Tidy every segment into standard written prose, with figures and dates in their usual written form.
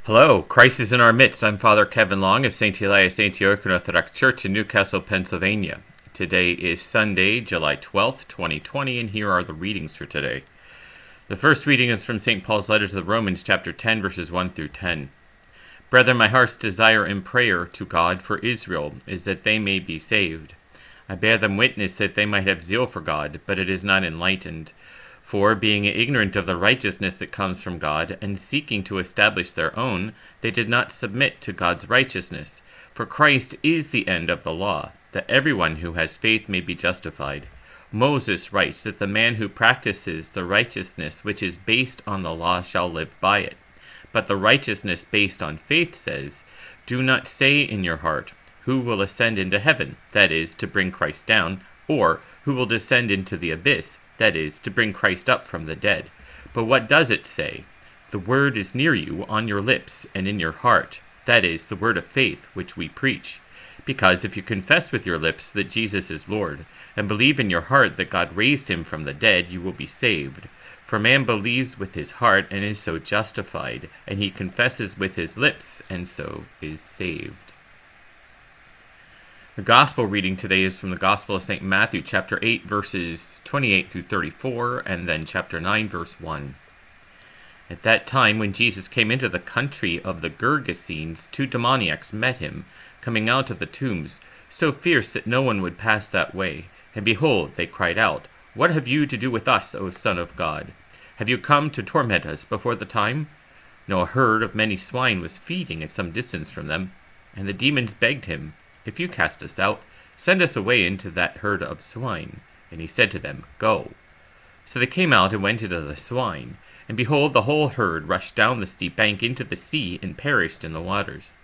Hello, Christ is in our midst. I'm Father Kevin Long of St. Elias Antiochian Orthodox Church in Newcastle, Pennsylvania. Today is Sunday, July 12th, 2020, and here are the readings for today. The first reading is from St. Paul's letter to the Romans, chapter 10, verses 1 through 10. Brethren, my heart's desire and prayer to God for Israel is that they may be saved. I bear them witness that they might have zeal for God, but it is not enlightened. For, being ignorant of the righteousness that comes from God, and seeking to establish their own, they did not submit to God's righteousness. For Christ is the end of the law, that everyone who has faith may be justified. Moses writes that the man who practices the righteousness which is based on the law shall live by it. But the righteousness based on faith says, do not say in your heart, who will ascend into heaven, that is, to bring Christ down, or who will descend into the abyss, that is, to bring Christ up from the dead. But what does it say? The word is near you, on your lips and in your heart, that is, the word of faith which we preach. Because if you confess with your lips that Jesus is Lord, and believe in your heart that God raised him from the dead, you will be saved. For man believes with his heart and is so justified, and he confesses with his lips and so is saved. The Gospel reading today is from the Gospel of St. Matthew, chapter 8, verses 28 through 34, and then chapter 9, verse 1. At that time, when Jesus came into the country of the Gergesenes, 2 demoniacs met him, coming out of the tombs, so fierce that no one would pass that way. And behold, they cried out, What have you to do with us, O Son of God? Have you come to torment us before the time? Now a herd of many swine was feeding at some distance from them, and the demons begged him, If you cast us out, send us away into that herd of swine. And he said to them, Go. So they came out and went into the swine, and behold, the whole herd rushed down the steep bank into the sea and perished in the waters.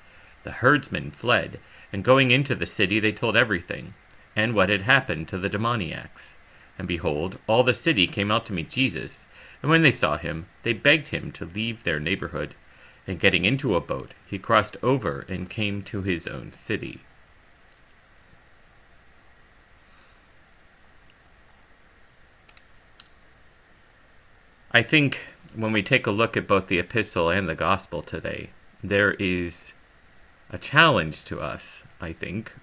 The herdsmen fled, and going into the city they told everything, and what had happened to the demoniacs. And behold, all the city came out to meet Jesus, and when they saw him, they begged him to leave their neighborhood. And getting into a boat, he crossed over and came to his own city. I think when we take a look at both the epistle and the gospel today, there is a challenge to us, I think,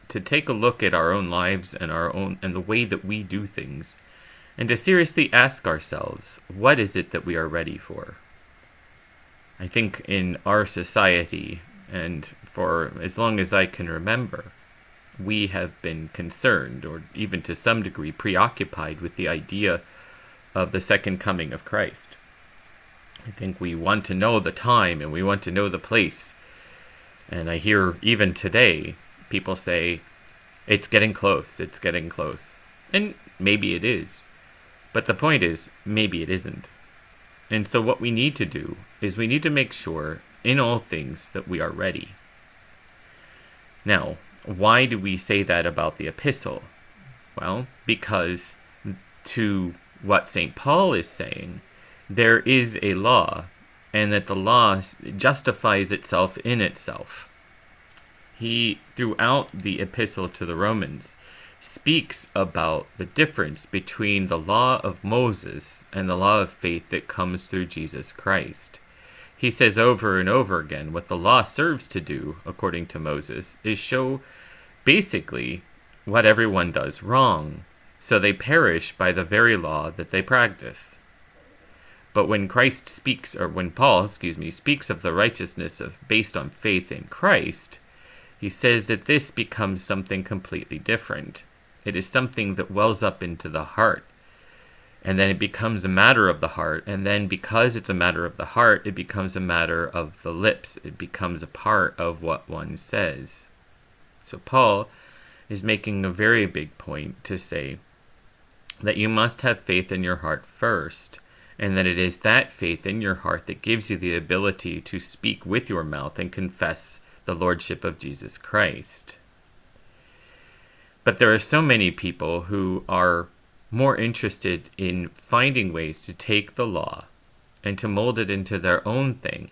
to take a look at our own lives and the way that we do things, and to seriously ask ourselves, what is it that we are ready for? I think in our society, and for as long as I can remember, we have been concerned, or even to some degree preoccupied with the idea of the second coming of Christ. I think we want to know the time and we want to know the place. And I hear even today people say, it's getting close, it's getting close. And maybe it is. But the point is, maybe it isn't. And so what we need to do is we need to make sure in all things that we are ready. Now, why do we say that about the epistle? Well, because to what St. Paul is saying, there is a law, and that the law justifies itself in itself. He, throughout the epistle to the Romans, speaks about the difference between the law of Moses and the law of faith that comes through Jesus Christ. He says over and over again what the law serves to do, according to Moses, is show basically what everyone does wrong, so they perish by the very law that they practice. But when Paul speaks of the righteousness based on faith in Christ, he says that this becomes something completely different. It is something that wells up into the heart, and then it becomes a matter of the heart, and then because it's a matter of the heart, it becomes a matter of the lips. It becomes a part of what one says. So Paul is making a very big point to say that you must have faith in your heart first, and that it is that faith in your heart that gives you the ability to speak with your mouth and confess the Lordship of Jesus Christ. But there are so many people who are more interested in finding ways to take the law and to mold it into their own thing,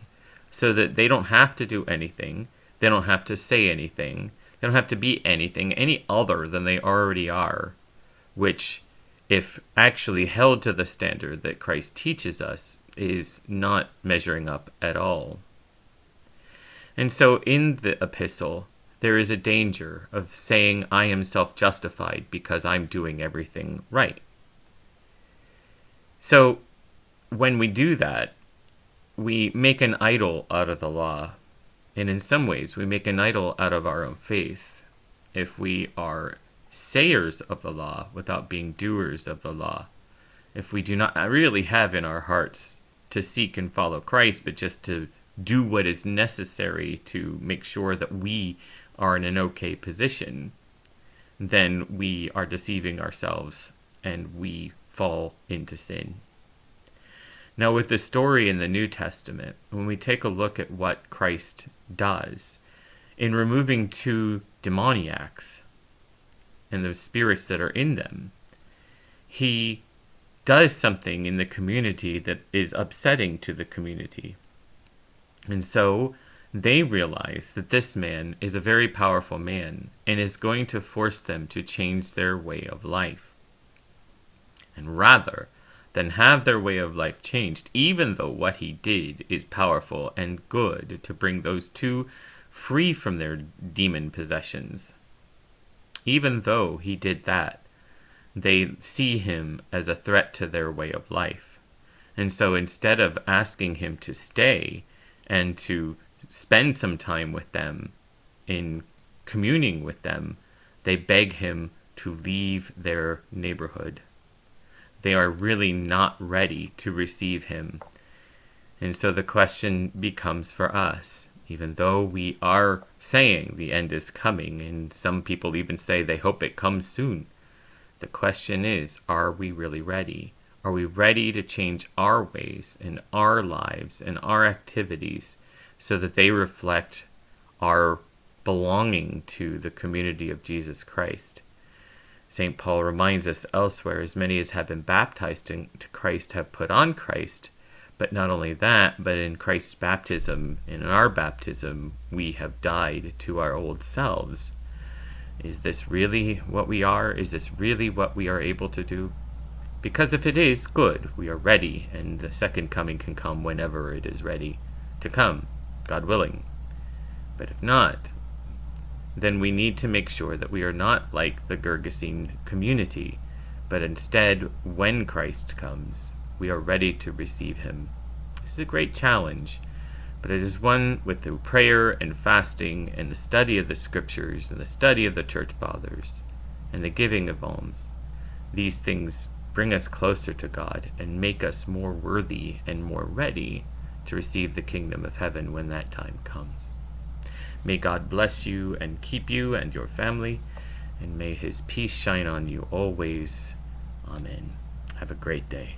so that they don't have to do anything, they don't have to say anything, they don't have to be anything any other than they already are, which, if actually held to the standard that Christ teaches us, is not measuring up at all. And so in the epistle, there is a danger of saying I am self-justified because I'm doing everything right. So when we do that, we make an idol out of the law. And in some ways, we make an idol out of our own faith. If we are sayers of the law without being doers of the law, if we do not really have in our hearts to seek and follow Christ, but just to do what is necessary to make sure that we are in an okay position, then we are deceiving ourselves and we fall into sin. Now, with the story in the New Testament, when we take a look at what Christ does in removing 2 demoniacs and the spirits that are in them, he does something in the community that is upsetting to the community. And so they realize that this man is a very powerful man and is going to force them to change their way of life. And rather than have their way of life changed, even though what he did is powerful and good to bring those 2 free from their demon possessions, even though he did that, they see him as a threat to their way of life. And so instead of asking him to stay and to spend some time with them in communing with them, they beg him to leave their neighborhood. They are really not ready to receive him. And so the question becomes for us, even though we are saying the end is coming, and some people even say they hope it comes soon, the question is, are we really ready? Are we ready to change our ways and our lives and our activities so that they reflect our belonging to the community of Jesus Christ? St. Paul reminds us elsewhere, as many as have been baptized into Christ have put on Christ. But not only that, but in Christ's baptism, in our baptism, we have died to our old selves. Is this really what we are? Is this really what we are able to do? Because if it is, good, we are ready, and the second coming can come whenever it is ready to come, God willing. But if not, then we need to make sure that we are not like the Gergesene community, but instead, when Christ comes, we are ready to receive him. This is a great challenge, but it is one with the prayer and fasting and the study of the scriptures and the study of the church fathers and the giving of alms. These things bring us closer to God and make us more worthy and more ready to receive the kingdom of heaven when that time comes. May God bless you and keep you and your family, and may his peace shine on you always. Amen. Have a great day.